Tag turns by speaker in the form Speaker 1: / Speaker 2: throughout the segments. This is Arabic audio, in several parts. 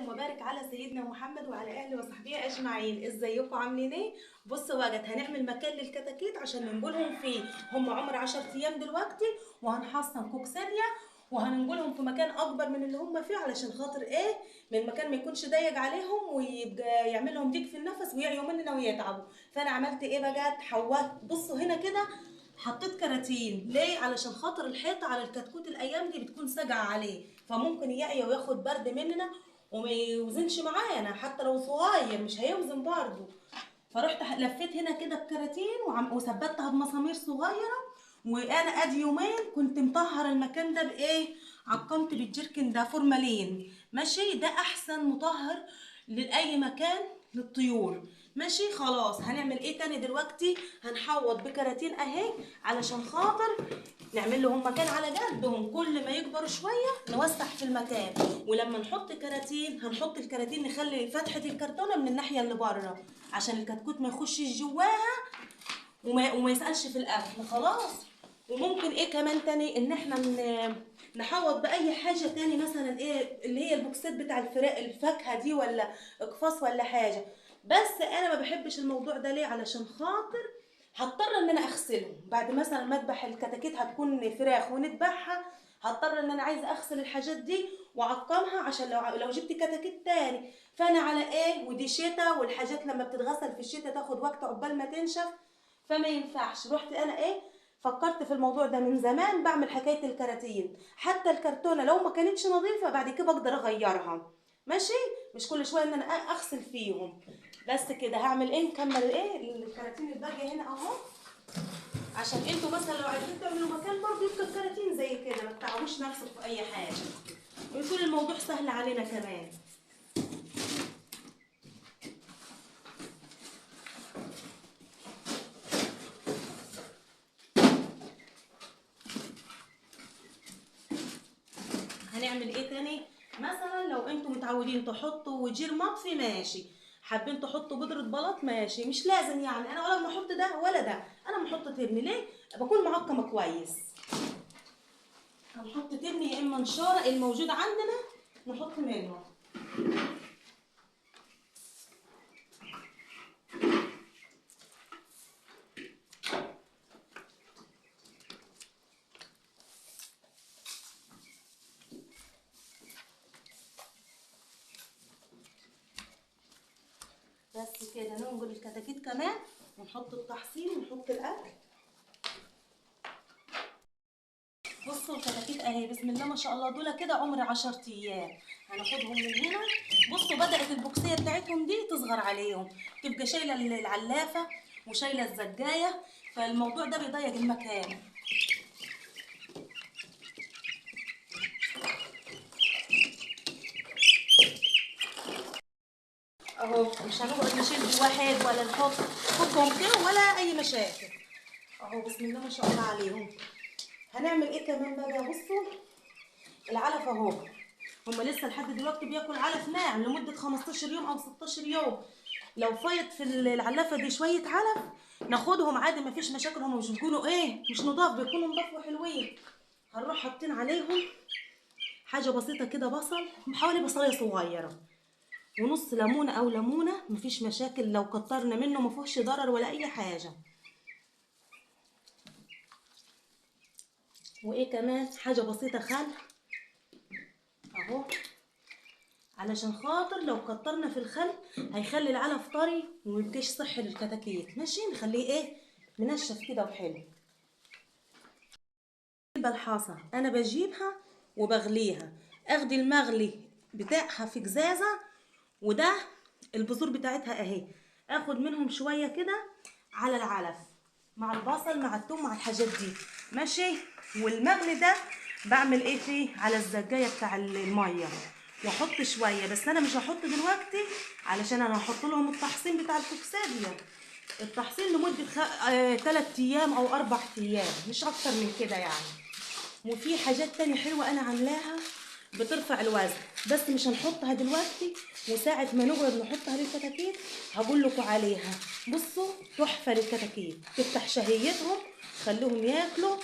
Speaker 1: وسلم وبارك على سيدنا محمد وعلى اهله وصحبه اجمعين. ازيكم عاملين ايه؟ بصوا وجد هنعمل مكان للكتاكيت عشان ننقلهم فيه. هم عمر 10 ايام دلوقتي، وهنحصن كوكسيريا وهننقلهم في مكان اكبر من اللي هم فيه علشان خاطر ايه؟ من المكان ما يكونش ضيق عليهم ويبقى يعمل لهم ضيق في النفس ويعيوا مننا ويتعبوا. فانا عملت ايه بقى؟ حولت، بصوا هنا كده حطيت كراتين. ليه؟ علشان خاطر الحيطه على الكتكوت الايام دي بتكون ساقعه عليه، فممكن يعيا وياخد برد مننا وما يوزنش معانا. حتى لو صغير مش هيوزن برضه. فرحت لفيت هنا كده بكراتين وثبتها بمسامير صغيره. وانا ادي يومين كنت مطهر المكان ده بايه؟ عقمت بالجيركن ده فورمالين. ماشي، ده احسن مطهر لاي مكان للطيور. ماشي خلاص. هنعمل ايه تاني دلوقتي؟ هنحوط بكراتين اهي علشان خاطر نعمل لهم مكان على قدهم. كل ما يكبروا شويه نوسع في المكان. ولما نحط كراتين هنحط الكراتين نخلي فتحه الكرتونه من الناحيه اللي بره عشان الكتكوت ما يخشش جواها وما يسالش في الاكل. خلاص. وممكن ايه كمان تاني؟ ان احنا نحوط باي حاجه تاني، مثلا ايه اللي هي البوكسات بتاع الفاكهه دي، ولا اقفاص ولا حاجه. بس انا ما بحبش الموضوع ده. ليه؟ علشان خاطر هضطر ان انا اغسلهم بعد مثلا ما اذبح الكتاكيت. هتكون فراخ ونذبحها، هضطر ان انا عايزه اغسل الحاجات دي واعقمها عشان لو جبت كتاكيت تاني. فانا على ايه؟ ودي شتا، والحاجات لما بتتغسل في الشتا تاخد وقت عقبال ما تنشف، فما ينفعش. رحت انا ايه؟ فكرت في الموضوع ده من زمان، بعمل حكايه الكراتين. حتى الكرتونه لو ما كانتش نظيفه بعد كده بقدر اغيرها. ماشي، مش كل شويه ان انا اغسل فيهم. بس كده. هعمل ايه؟ نكمل ايه الكراتين الباقيه هنا اهو، عشان انتوا مثلا لو عايزين تعملوا مكان برضه يبقى الكراتين زي كده، ما تتعبوش نفسك في اي حاجه ويكون الموضوع سهل علينا كمان. هنعمل ايه تاني؟ مثلا لو انتوا متعودين تحطوا وجير مطفي ماشي، حابين تحطوا بودرة بلاط ماشي، مش لازم يعني. انا ولا بحط ده ولا ده، انا بحط تبني. ليه؟ بكون معقمه كويس. هنحط تبني يا اما نشاره الموجود عندنا نحط منه. بس كده. ننقل الكتاكيت كمان ونحط التحصين ونحط الاكل. بصوا الكتاكيت اهي بسم الله ما شاء الله، دول كده عمر 10 ايام. هناخدهم من هنا. بصوا بدات البوكسيه بتاعتهم دي تصغر عليهم، تبقى شايله العلافه وشايله الزجايه، فالموضوع ده بيضيق المكان. اهو مش هنقعد نشيل واحد ولا نحطهم كده ولا اي مشاكل. اهو بسم الله ما شاء الله عليهم. هنعمل ايه كمان بقى؟ بصوا العلف اهو. هما لسه لحد دلوقتي بياكل علف ناعم لمده 15 يوم او 16 يوم. لو فايت في العلافه دي شويه علف ناخدهم عادي مفيش مشاكل. هما مش بيكونوا ايه؟ مش نضاف، بيكونوا نضاف وحلوين. هنروح حاطين عليهم حاجه بسيطه كده، بصل حوالي بصلايه صغيره ونص ليمونه او ليمونه، مفيش مشاكل لو كترنا منه، مفيهوش ضرر ولا اي حاجه. وايه كمان؟ حاجه بسيطه، خل اهو، علشان خاطر لو كترنا في الخل هيخلي العلف طري وميبقاش صحي للكتاكيت. ماشي، نخليه ايه؟ منشف كده وحلو. البلحاصه انا بجيبها وبغليها، اخدي المغلي بتاعها في جزازه، وده البذور بتاعتها اهي، اخد منهم شويه كده على العلف مع البصل مع الثوم مع الحاجات دي. ماشي. والمغلي ده بعمل ايه فيه؟ على الزجايه بتاع الميه، واحط شويه. بس انا مش هحط دلوقتي علشان انا هحط لهم التحصين بتاع الكوكساديا. التحصين لمده 3 ايام او 4 ايام، مش اكتر من كده يعني. وفي حاجات تانية حلوة أنا عاملاها بترفع الوزن، بس مش هنحطها دلوقتي. وساعة ما نقعد نحطها للكتاكيت هقول لكم عليها. بصوا تحفة للكتاكيت، تفتح شهيتهم، خلوهم ياكلوا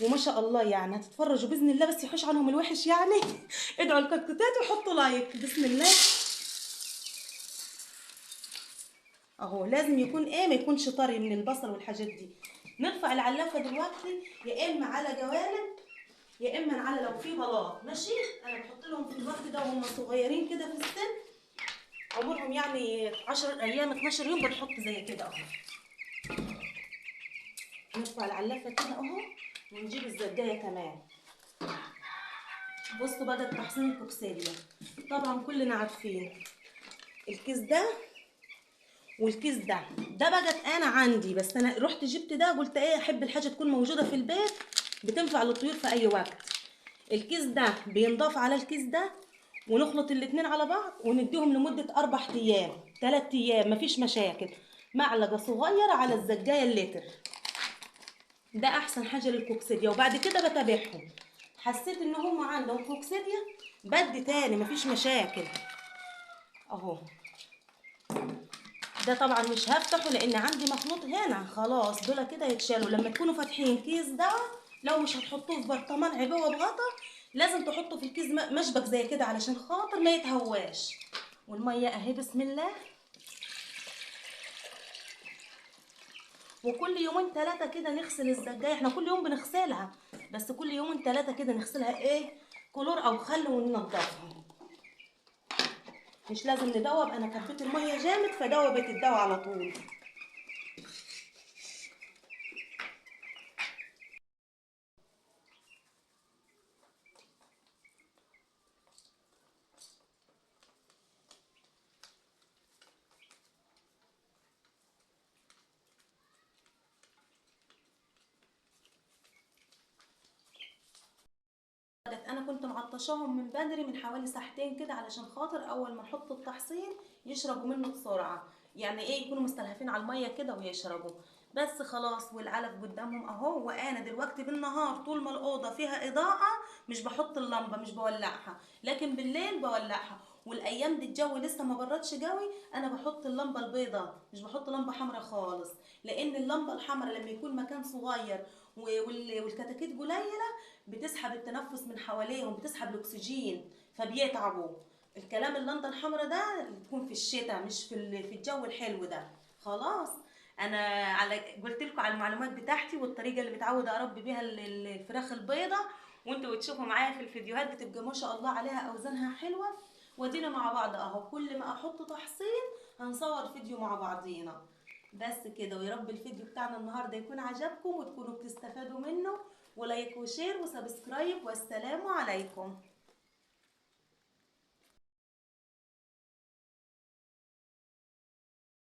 Speaker 1: وما شاء الله يعني. هتتفرجوا بإذن الله، بس يحوش عنهم الوحش يعني. ادعوا الكتكوتات وحطوا لايك. بسم الله. اهو لازم يكون ايه، ما يكونش طري من البصل والحاجات دي. نرفع العلافه دلوقتي يا اما على جوانب يا اما على لو في بلاط ماشي. انا بحط لهم في الوقت ده وهم صغيرين كده في السن، عمرهم يعني 10 ايام 12 يوم، بنحط زي كده اهو. نرفع العلافه كده اهو ونجيب الزجايه كمان. بصوا بقى التحصين الكوكسيريا، طبعا كلنا عارفين الكيس ده والكيس ده بقى انا عندي، بس انا رحت جبت ده، قلت ايه احب الحاجه تكون موجوده في البيت بتنفع للطيور في اي وقت. الكيس ده بينضاف على الكيس ده، ونخلط الاتنين على بعض ونديهم لمده 4 ايام 3 ايام مفيش مشاكل. معلقه صغيره على الزجايه اللتر، ده احسن حاجه للكوكسيديا. وبعد كده بتابعهم، حسيت ان هم عندهم كوكسيديا بدي تاني مفيش مشاكل اهو. ده طبعا مش هفتحه لان عندي مخلوط هنا خلاص، دول كده يتشالوا. لما تكونوا فاتحين كيس ده، لو مش هتحطوه في برطمان عبوه بغطا، لازم تحطه في الكيس مشبك زي كده علشان خاطر ما يتهواش. والميه اهي بسم الله. وكل يومين 3 كده نغسل الزجايه، احنا كل يوم بنغسلها، بس كل يومين 3 كده نغسلها ايه كلور او خل وننضفها. مش لازم ندوب، انا كبيت الميه جامد فدوبت الدواء على طول. انا كنت معطشاهم من بدري من حوالي ساعتين كده، علشان خاطر اول ما احط التحصين يشربوا منه بسرعه، يعني ايه يكونوا مستلهفين على الميه كده ويشربوا. بس خلاص والعلف قدامهم اهو. وانا دلوقتي بالنهار طول ما الاوضه فيها اضاءه مش بحط اللمبه مش بولعها، لكن بالليل بولعها. والايام دي الجو لسه ما بردش قوي، انا بحط اللمبه البيضاء مش بحط لمبه حمراء خالص. لان اللمبه الحمراء لما يكون مكان صغير والكتاكيت قليله بتسحب التنفس من حواليهم، بتسحب الاكسجين فبيتعبوا. الكلام اللندن الحمراء ده بتكون في الشتاء مش في الجو الحلو ده. خلاص. انا على قلت لكم على المعلومات بتاعتي والطريقه اللي متعوده اربي بيها الفراخ البيضه، وانتوا بتشوفوا معايا في الفيديوهات بتبقى ما شاء الله عليها اوزانها حلوه. ودينا مع بعض اهو، كل ما احط تحصين هنصور فيديو مع بعضينا. بس كده، ويا رب الفيديو بتاعنا النهارده يكون عجبكم وتكونوا بتستفادوا منه. ولايك وشير وسبسكرايب، والسلام عليكم.